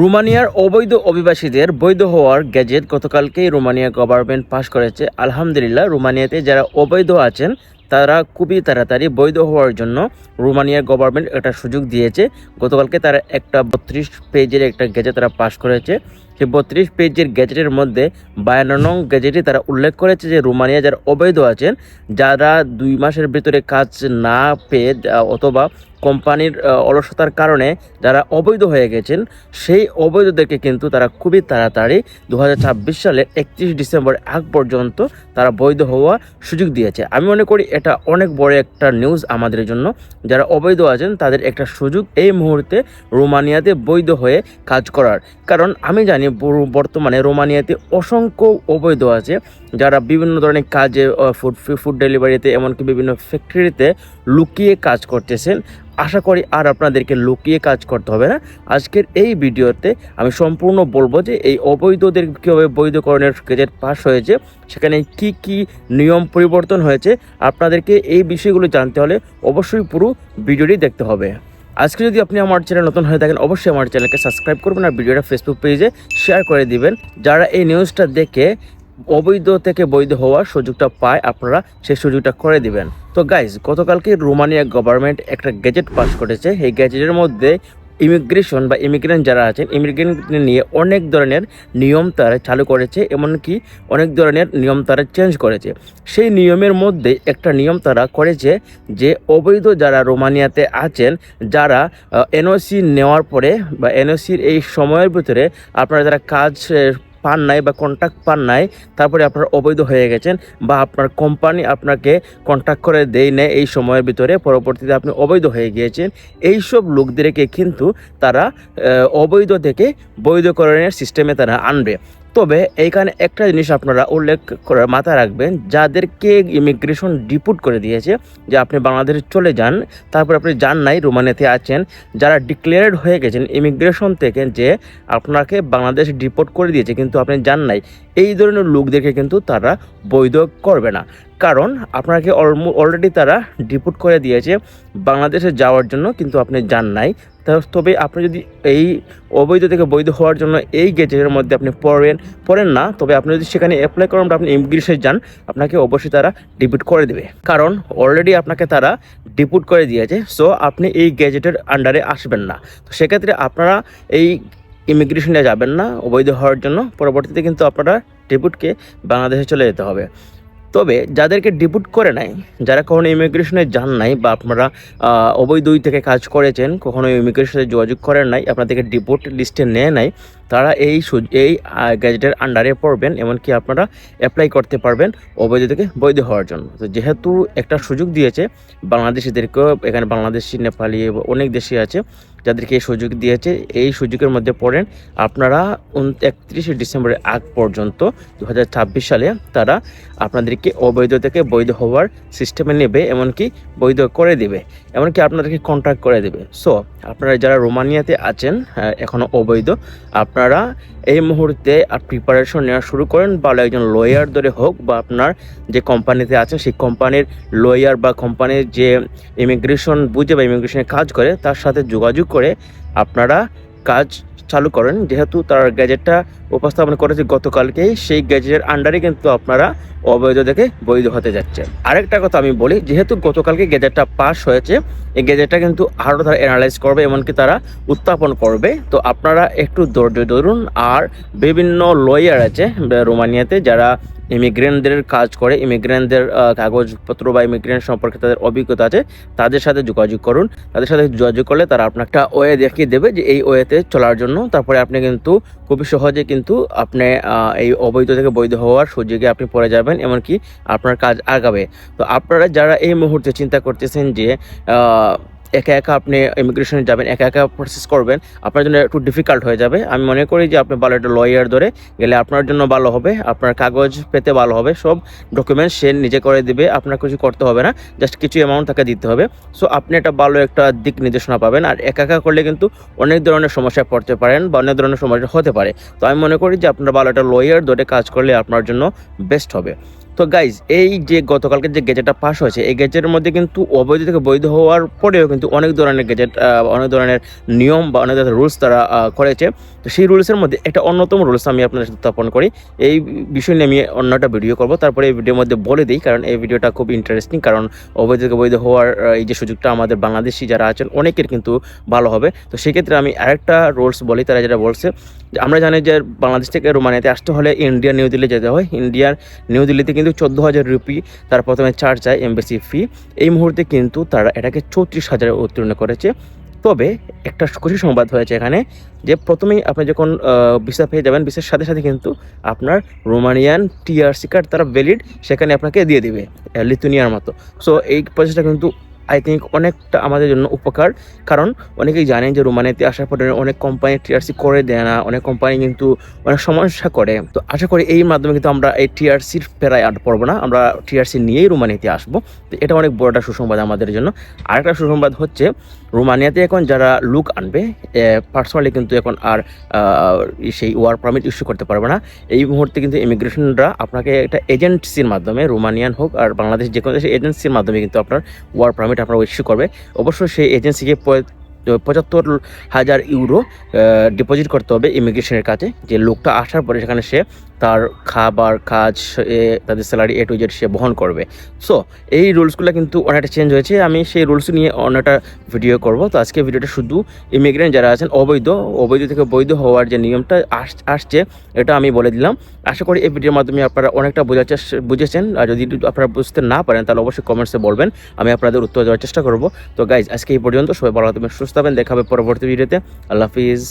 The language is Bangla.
রোমানিয়ার অবৈধ অভিবাসীদের বৈধ হওয়ার গ্যাজেট গতকালকেই রোমানিয়া গভর্নমেন্ট পাস করেছে। আলহামদুলিল্লাহ, রোমানিয়াতে যারা অবৈধ আছেন তারা খুবই তাড়াতাড়ি বৈধ হওয়ার জন্য রোমানিয়া গভর্নমেন্ট একটা সুযোগ দিয়েছে। গতকালকে তারা একটা 32 পেজের একটা গ্যাজেট তারা পাস করেছে। সেই 32 পেজের গ্যাজেটের মধ্যে 52 নং গ্যাজেটে তারা উল্লেখ করেছে যে রোমানিয়া যারা অবৈধ আছেন, যারা 2 মাসের ভিতরে কাজ না পেয়ে অথবা কোম্পানির অলসতার কারণে যারা অবৈধ হয়ে গেছেন, সেই অবৈধদেরকে কিন্তু তারা খুবই তাড়াতাড়ি 2026 সালের 31 ডিসেম্বর আগ পর্যন্ত তারা বৈধ হওয়ার সুযোগ দিয়েছে। আমি মনে করি এটা অনেক বড় একটা নিউজ আমাদের জন্য। যারা অবৈধ আছেন তাদের একটা সুযোগ এই মুহূর্তে রোমানিয়াতে বৈধ হয়ে কাজ করার। কারণ আমি জানি বর্তমানে রোমানিয়াতে অসংখ্য অবৈধ আছে, যারা বিভিন্ন ধরনের কাজে ফুড ডেলিভারিতে এমনকি বিভিন্ন ফ্যাক্টরিতে লুকিয়ে কাজ করতেছেন। আশা করি আর আপনাদেরকে লুকিয়ে কাজ করতে হবে না। আজকের এই ভিডিওতে আমি সম্পূর্ণ বলবো যে এই অবৈধদের কীভাবে বৈধকরণের গ্যাজেট পাস হয়েছে, সেখানে কি কি নিয়ম পরিবর্তন হয়েছে। আপনাদেরকে এই বিষয়গুলো জানতে হলে অবশ্যই পুরো ভিডিওটি দেখতে হবে। আজকে যদি আপনি আমার চ্যানেল নতুন হয়ে থাকেন, অবশ্যই আমার চ্যানেলকে সাবস্ক্রাইব করবেন আর ভিডিওটা ফেসবুক পেজে শেয়ার করে দিবেন। যারা এই নিউজটা দেখে অবৈধ থেকে বৈধ হওয়ার সুযোগটা পায়, আপনারা সেই সুযোগটা করে দিবেন। তো গাইজ, গতকালকে রোমানিয়া গভর্নমেন্ট একটা গ্যাজেট পাস করেছে। এই গ্যাজেটের মধ্যে ইমিগ্রেশন বা ইমিগ্রেন্ট যারা আছেন, ইমিগ্রেন্ট নিয়ে অনেক ধরনের নিয়ম তারা চালু করেছে, এমনকি অনেক ধরনের নিয়ম তারা চেঞ্জ করেছে। সেই নিয়মের মধ্যে একটা নিয়ম তারা করেছে যে অবৈধ যারা রোমানিয়াতে আছেন, যারা এনওসি নেওয়ার পরে বা এনওসির এই সময়ের ভিতরে আপনারা যারা কাজ পান নাই বা কন্ট্রাক্ট পান নাই, তারপরে আপনারা অবৈধ হয়ে গেছেন বা আপনার কোম্পানি আপনাকে কন্ট্রাক্ট করে দেয় নেয় এই সময়ের ভিতরে, পরবর্তীতে আপনি অবৈধ হয়ে গিয়েছেন, এইসব লোকদেরকে কিন্তু তারা অবৈধ থেকে বৈধকরণের সিস্টেমে তারা আনবে। তবে এইখানে একটা জিনিস আপনারা উল্লেখ করে মাথায় রাখবেন, যাদেরকে ইমিগ্রেশন ডিপুট করে দিয়েছে যে আপনি বাংলাদেশে চলে যান, তারপর আপনি যান নাই, রোমানিয়াতে আছেন, যারা ডিক্লেয়ার্ড হয়ে গেছেন ইমিগ্রেশন থেকে যে আপনাকে বাংলাদেশ ডিপোর্ট করে দিয়েছে কিন্তু আপনি যান নাই, এই ধরনের লোকদেরকে কিন্তু তারা বৈধ করবে না। কারণ আপনাকে অলরেডি তারা ডিপোর্ট করে দিয়েছে বাংলাদেশে যাওয়ার জন্য, কিন্তু আপনি যান নাই। তবে আপনি যদি এই অবৈধ থেকে বৈধ হওয়ার জন্য এই গ্যাজেটের মধ্যে আপনি পড়েন না, তবে আপনি যদি সেখানে অ্যাপ্লাই করেন, আপনি ইমিগ্রেশনে যান, আপনাকে অবশ্যই তারা ডিপোর্ট করে দেবে। কারণ অলরেডি আপনাকে তারা ডিপোর্ট করে দিয়েছে। সো আপনি এই গ্যাজেটের আন্ডারে আসবেন না। তো সেক্ষেত্রে আপনারা এই ইমিগ্রেশনে যাবেন না অবৈধ হওয়ার জন্য। পরবর্তীতে কিন্তু আপনারা ডিপোর্টকে বাংলাদেশে চলে যেতে হবে। তবে যাদেরকে ডিপোর্ট করে নাই, যারা কখনো ইমিগ্রেশনে যান নাই বা আপনারা অবৈধ থেকে কাজ করেছেন, কখনো ইমিগ্রেশনে যোগাযোগ করেন নাই, আপনাদেরকে ডিপোর্ট লিস্টে নেয় নাই, তারা এই গ্যাজেটের আন্ডারে পড়বেন, এমনকি আপনারা অ্যাপ্লাই করতে পারবেন অবৈধ থেকে বৈধ হওয়ার জন্য। তো যেহেতু একটা সুযোগ দিয়েছে বাংলাদেশিদেরকেও, এখানে বাংলাদেশি, নেপালি অনেক দেশই আছে যাদেরকে এই সুযোগ দিয়েছে, এই সুযোগের মধ্যে পড়েন আপনারা। 31 ডিসেম্বরের আগ পর্যন্ত 2026 সালে তারা আপনাদেরকে অবৈধ থেকে বৈধ হওয়ার সিস্টেমে নেবে, এমনকি বৈধ করে দেবে, এমনকি আপনাদেরকে কন্ট্রাক্ট করে দেবে। সো আপনারা যারা রোমানিয়াতে আছেন এখনও অবৈধ, আপনারা এই মুহূর্তে প্রিপারেশন নেওয়া শুরু করেন। ভালো একজন লয়ার ধরে হোক বা আপনার যে কোম্পানিতে আছেন সেই কোম্পানির লয়ার বা কোম্পানির যে ইমিগ্রেশন বুঝে বা ইমিগ্রেশনে কাজ করে তার সাথে যোগাযোগ করে আপনারা কাজ চালু করেন। যেহেতু তার গ্যাজেটটা উপস্থাপন করেছে গতকালকেই, সেই গ্যাজেটের আন্ডারে কিন্তু আপনারা অবৈধ থেকে বৈধ হতে যাচ্ছে। আরেকটা কথা আমি বলি, যেহেতু গতকালকে গ্যাজেটটা পাস হয়েছে, এই গ্যাজেটটা কিন্তু আরও তারা অ্যানালাইজ করবে, এমনকি তারা উত্থাপন করবে। তো আপনারা একটু ধৈর্য ধরুন। আর বিভিন্ন লয়ার আছে রোমানিয়াতে যারা ইমিগ্রেন্টদের কাজ করে, ইমিগ্রেন্টদের কাগজপত্র বা ইমিগ্রেন্ট সম্পর্কে তাদের অভিজ্ঞতা আছে, তাদের সাথে যোগাযোগ করুন। তাদের সাথে যোগাযোগ করলে তারা আপনাকে একটা ওয়ে দেখিয়ে দেবে যে এই ওয়েতে চলার জন্য। তারপরে আপনি কিন্তু খুবই সহজে কিন্তু আপনি এই অবৈধ থেকে বৈধ হওয়ার সুযোগে আপনি পড়ে যাবেন, এমনকি আপনার কাজ আগাবে। তো আপনারা যারা এই মুহূর্তে চিন্তা করতেছেন যে একা একা আপনি ইমিগ্রেশনে যাবেন, একা একা প্রসেস করবেন, আপনার জন্য একটু ডিফিকাল্ট হয়ে যাবে। আমি মনে করি যে আপনি ভালো একটা লয়ার ধরে গেলে আপনার জন্য ভালো হবে, আপনার কাগজ পেতে ভালো হবে, সব ডকুমেন্টস সে নিজে করে দিবে, আপনার কিছু করতে হবে না, জাস্ট কিছু অ্যামাউন্ট তাকে দিতে হবে। সো আপনি একটা ভালো একটা দিক নির্দেশনা পাবেন। আর একা একা করলে কিন্তু অনেক ধরনের সমস্যায় পড়তে পারেন বা অনেক ধরনের সমস্যা হতে পারে। তো আমি মনে করি যে আপনার ভালো একটা লয়ার ধরে কাজ করলে আপনার জন্য বেস্ট হবে। তো গাইজ এই যে গতকালকে যে গেজেটটা পাস হয়েছে, এই গেজেটের মধ্যে কিন্তু অবৈধ থেকে বৈধ হওয়ার পরেও কিন্তু অনেক ধরনের গেজেট, অনেক ধরনের নিয়ম বা অনেক ধরনের রুলস তারা করেছে। তো সেই রুলসের মধ্যে একটা অন্যতম রুলস আমি আপনাদের সাথে উত্থাপন করি। এই বিষয় নিয়ে আমি অন্য একটা ভিডিও করবো, তারপরে এই ভিডিওর মধ্যে বলে দিই, কারণ এই ভিডিওটা খুব ইন্টারেস্টিং। কারণ অবৈধ থেকে বৈধ হওয়ার এই যে সুযোগটা আমাদের বাংলাদেশি যারা আছেন অনেকের কিন্তু ভালো হবে। তো সেক্ষেত্রে আমি আরেকটা রুলস বলি। তারা যেটা বলছে, আমরা জানি যে বাংলাদেশ থেকে রোমানিয়াতে আসতে হলে ইন্ডিয়া নিউ দিল্লি যেতে হয়। ইন্ডিয়ার নিউ দিল্লিতে কিন্তু 14,000 রুপি তার প্রথমে চার্জ চায়, এমবেসি ফি। এই মুহূর্তে কিন্তু তারা এটাকে 34,000 উত্তীর্ণ করেছে। তবে একটা খুশি সংবাদ হয়েছে এখানে, যে প্রথমেই আপনি যখন ভিসা পেয়ে যাবেন, ভিসার সাথে সাথে কিন্তু আপনার রোমানিয়ান টিআরসি কার্ড তারা ভ্যালিড সেখানে আপনাকে দিয়ে দিবে, লিথুনিয়ার মতো। সো এই প্রসেসটা কিন্তু আই থিঙ্ক অনেকটা আমাদের জন্য উপকার। কারণ অনেকেই জানেন যে রোমানিয়াতে আসার পরে অনেক কোম্পানি টিআরসি করে দেয় না, অনেক কোম্পানি কিন্তু অনেক সমস্যা করে। তো আশা করি এই মাধ্যমে কিন্তু আমরা এই টিআরসির ফেরায় আর পড়বো না, আমরা টিআরসি নিয়েই রোমানিয়াতে আসবো। তো এটা অনেক বড় একটা সুসংবাদ আমাদের জন্য। আরেকটা সুসংবাদ হচ্ছে, রোমানিয়াতে এখন যারা লোক আনবে পার্সোনালি কিন্তু এখন আর সেই ওয়ার্ক পারমিট ইস্যু করতে পারবে না। এই মুহূর্তে কিন্তু ইমিগ্রেশনরা আপনাকে একটা এজেন্সির মাধ্যমে, রোমানিয়ান হোক আর বাংলাদেশ যে কোনো দেশের এজেন্সির মাধ্যমে কিন্তু আপনার ওয়ার্ক পারমিট আপনার ইস্যু করবে। অবশ্যই সেই এজেন্সিকে 75,000 ইউরো ডিপোজিট করতে হবে ইমিগ্রেশনের কাছে, যে লোকটা আসার পরে সেখানে সে তার খাবার, কাজ, তাদের স্যালারি A to Z সে বহন করবে। সো এই রুলসগুলো কিন্তু অনেকটা চেঞ্জ হয়েছে। আমি সেই রুলস নিয়ে অনেকটা ভিডিও করব। তো আজকে ভিডিওটা শুধু ইমিগ্রেন্ট যারা আছেন অবৈধ থেকে বৈধ হওয়ার যে নিয়মটা আসছে এটা আমি বলে দিলাম। আশা করি এই ভিডিওর মাধ্যমে আপনারা অনেকটা বুঝেছেন। আর যদি আপনারা বুঝতে না পারেন তাহলে অবশ্যই কমেন্টসে বলবেন, আমি আপনাদের উত্তর দেওয়ার চেষ্টা করব। তো গাইজ আজকে এই পর্যন্ত, সবাই ভালো থাকবেন, সুস্থ থাকবেন, দেখা হবে পরবর্তী ভিডিওতে। আল্লাহ হাফিজ।